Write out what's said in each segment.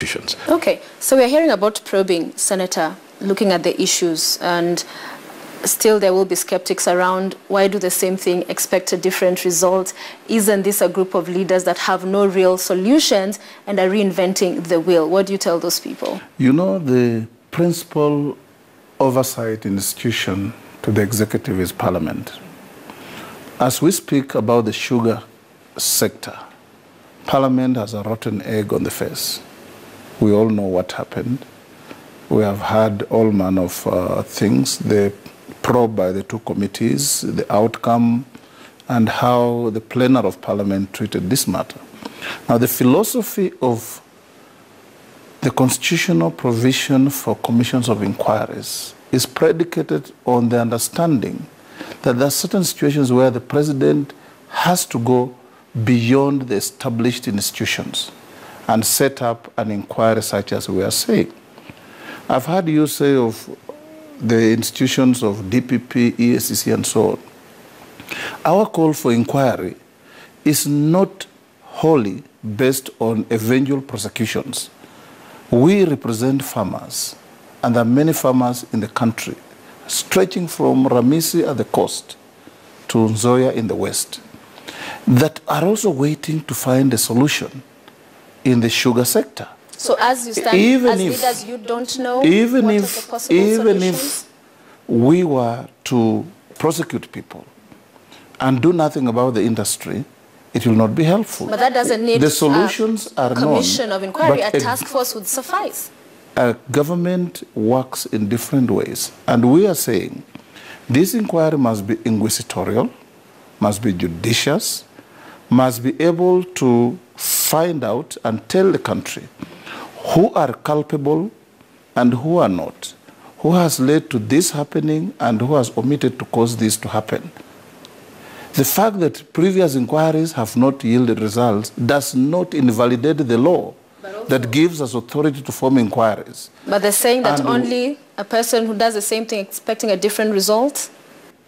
institutions. Okay, so we're hearing about probing, Senator, looking at the issues, and still there will be skeptics around why do the same thing, expect a different result. Isn't this a group of leaders that have no real solutions and are reinventing the wheel? What do you tell those people? You know, the principal oversight institution to the executive is Parliament. As we speak about the sugar sector, Parliament has a rotten egg on the face. We all know what happened. We have had all manner of things, the probe by the two committees, the outcome, and how the plenary of Parliament treated this matter. Now, the philosophy of the constitutional provision for commissions of inquiries is predicated on the understanding that there are certain situations where the president has to go beyond the established institutions and set up an inquiry such as we are saying. I've heard you say of the institutions of DPP, EACC, and so on. Our call for inquiry is not wholly based on eventual prosecutions. We represent farmers, and there are many farmers in the country, stretching from Ramisi at the coast to Nzoia in the west, that are also waiting to find a solution in the sugar sector. So as you stand, as leaders, you don't know what are the possible solutions? If we were to prosecute people and do nothing about the industry, it will not be helpful. But that doesn't need the solutions are known. Commission of inquiry, a task force would suffice. A government works in different ways. And we are saying this inquiry must be inquisitorial, must be judicious, must be able to find out and tell the country who are culpable and who are not, who has led to this happening and who has omitted to cause this to happen. The fact that previous inquiries have not yielded results does not invalidate the law that gives us authority to form inquiries. But they're saying that only a person who does the same thing expecting a different result?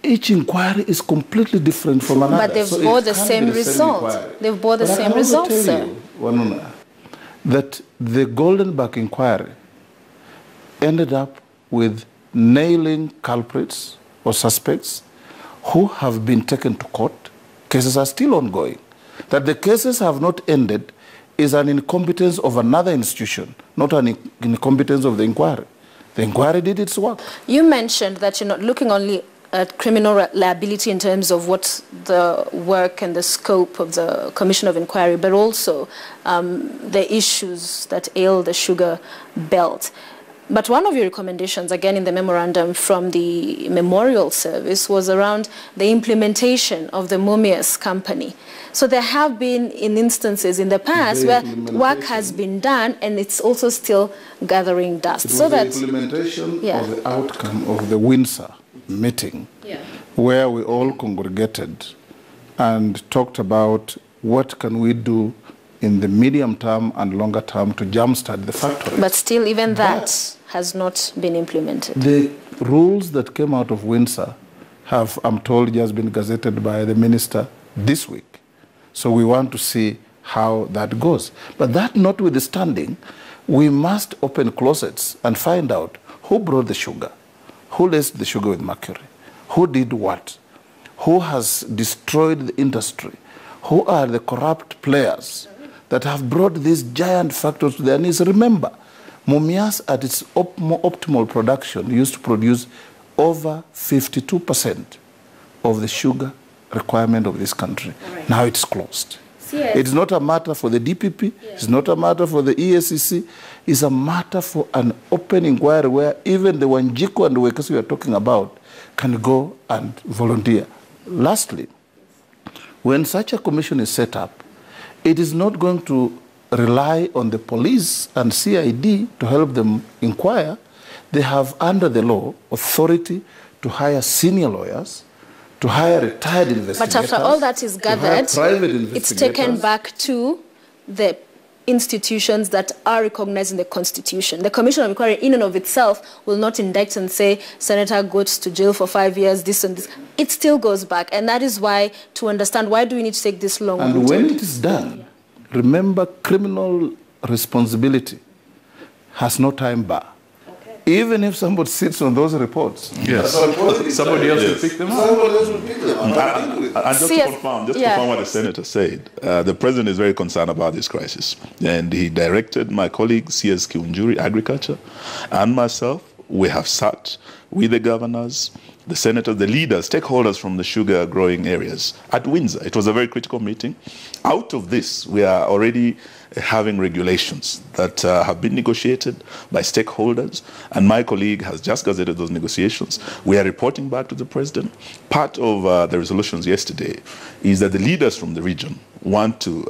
Each inquiry is completely different from another. But they've brought the same result. They've brought the same result, sir. Wanuna, that the Golden Back inquiry ended up with nailing culprits or suspects who have been taken to court. Cases are still ongoing. That the cases have not ended is an incompetence of another institution, not an incompetence of the inquiry. The inquiry did its work. You mentioned that you're not looking only at criminal liability in terms of what the work and the scope of the Commission of Inquiry, but also the issues that ail the sugar belt. But one of your recommendations, again in the memorandum from the memorial service, was around the implementation of the Mumias company. So there have been instances in the past where work has been done and it's also still gathering dust. It was the implementation of the outcome of the Windsor meeting, where we all congregated and talked about what can we do in the medium term and longer term to jumpstart the factory. But still, even that has not been implemented. The rules that came out of Windsor have, I'm told, just been gazetted by the minister this week. So we want to see how that goes. But that notwithstanding, we must open closets and find out who brought the sugar, who laced the sugar with mercury, who did what, who has destroyed the industry, who are the corrupt players that have brought these giant factories to their knees. Remember, Mumias at its optimal production used to produce over 52% of the sugar requirement of this country. Right. Now it's closed. Yes. It's not a matter for the DPP, it's not a matter for the EACC, it's a matter for an open inquiry where even the Wanjiku and the workers we are talking about can go and volunteer. Lastly, when such a commission is set up, it is not going to rely on the police and CID to help them inquire. They have, under the law, authority to hire senior lawyers, to hire retired investigators. But after all that is gathered, it's taken back to the institutions that are recognized in the Constitution. The Commission of Inquiry in and of itself will not indict and say, Senator goes to jail for 5 years, this and this. It still goes back. And that is why, to understand, why do we need to take this long? And when it is done, remember criminal responsibility has no time bar. Even if somebody sits on those reports, yes, somebody else will pick them up. And just to confirm what the senator said, the president is very concerned about this crisis, and he directed my colleague C.S. Kiunjuri, Agriculture, and myself. We have sat with the governors, the senators, the leaders, stakeholders from the sugar growing areas at Windsor. It was a very critical meeting. Out of this, we are already having regulations that have been negotiated by stakeholders, and my colleague has just gazetted those negotiations. We are reporting back to the president. Part of the resolutions yesterday is that the leaders from the region want to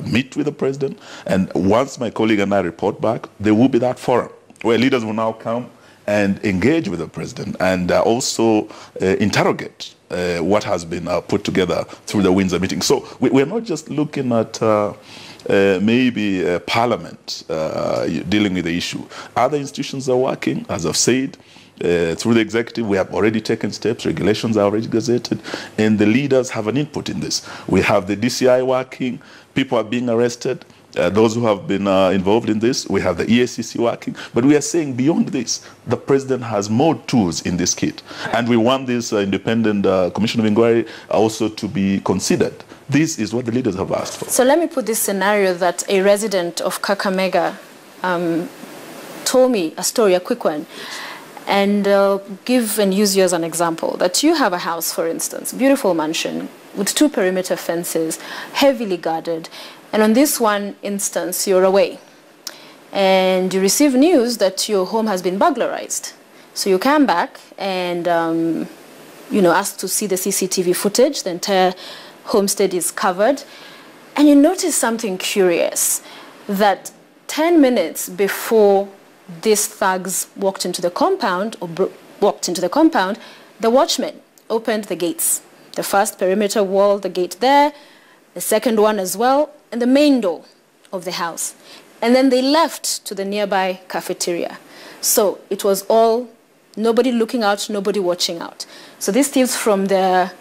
meet with the president, and once my colleague and I report back, there will be that forum where leaders will now come and engage with the president and also interrogate what has been put together through the Windsor meeting. So we're not just looking at maybe Parliament dealing with the issue. Other institutions are working, as I've said, through the executive. We have already taken steps, regulations are already gazetted, and the leaders have an input in this. We have the DCI working, people are being arrested. Those who have been involved in this, we have the EACC working, but we are saying beyond this, the president has more tools in this kit, and we want this independent commission of inquiry also to be considered. This is what the leaders have asked for. So let me put this scenario that a resident of Kakamega told me a story, a quick one, and give and use you as an example. That you have a house, for instance, beautiful mansion with 2 perimeter fences, heavily guarded. And on this one instance, you're away and you receive news that your home has been burglarized. So you come back and, ask to see the CCTV footage. The entire homestead is covered. And you notice something curious, that 10 minutes before these thugs walked into the compound, the watchman opened the gates. The first perimeter wall, the gate there, the second one as well, and the main door of the house. And then they left to the nearby cafeteria. So it was all, nobody looking out, nobody watching out. So these thieves from their,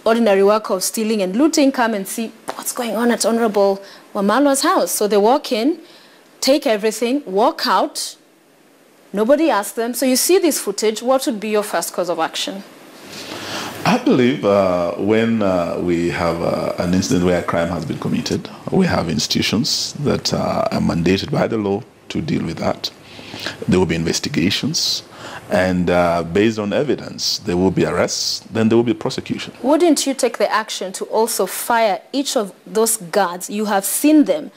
ordinary work of stealing and looting come and see what's going on at Honorable Wamalwa's house. So they walk in, take everything, walk out, nobody asks them. So you see this footage, what would be your first course of action? I believe when we have an incident where a crime has been committed, we have institutions that are mandated by the law to deal with that. There will be investigations, and based on evidence, there will be arrests, then there will be prosecution. Wouldn't you take the action to also fire each of those guards? You have seen them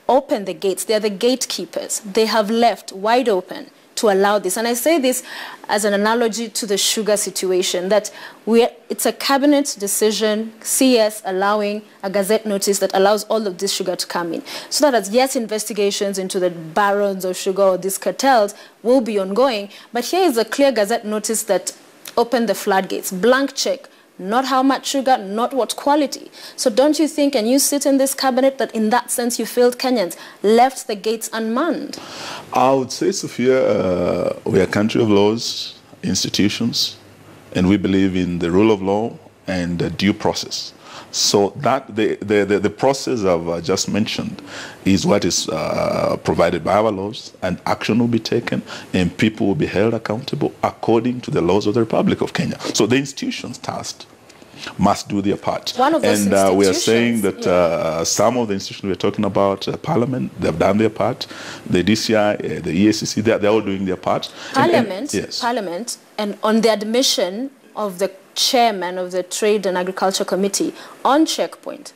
open the gates. They're the gatekeepers. They have left wide open to allow this. And I say this as an analogy to the sugar situation, that it's a cabinet decision, CS allowing a gazette notice that allows all of this sugar to come in. So that as yes, investigations into the barons of sugar or these cartels will be ongoing, but here is a clear gazette notice that opened the floodgates, blank check, not how much sugar, not what quality. So don't you think, and you sit in this cabinet, that in that sense you failed Kenyans, left the gates unmanned? I would say, Sophia, we are a country of laws, institutions, and we believe in the rule of law and the due process. So that the process I've just mentioned is what is provided by our laws, and action will be taken and people will be held accountable according to the laws of the Republic of Kenya. So the institutions tasked must do their part. One of those and we are saying that some of the institutions we're talking about, Parliament, they've done their part. The DCI, the EACC, they're all doing their part. Parliament, yes. Parliament, and on the admission of the chairman of the Trade and Agriculture Committee on Checkpoint,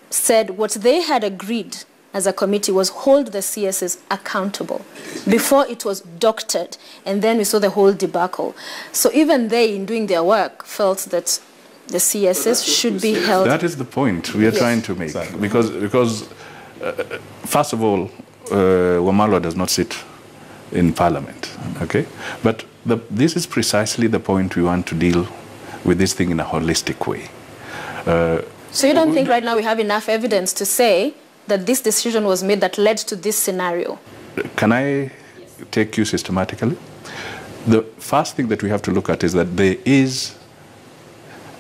said what they had agreed as a committee was hold the CSs accountable before it was doctored, and then we saw the whole debacle. So even they, in doing their work, felt that the CSs should be held. That is the point we are trying to make. Exactly. Because first of all, Wamalwa does not sit in Parliament, okay? But this is precisely the point we want to deal with this thing in a holistic way. So you don't think right now we have enough evidence to say that this decision was made that led to this scenario? Can I take you systematically? The first thing that we have to look at is that there is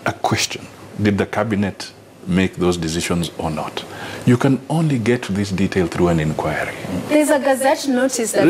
a question. Did the cabinet make those decisions or not. You can only get to this detail through an inquiry. There's a Gazette notice that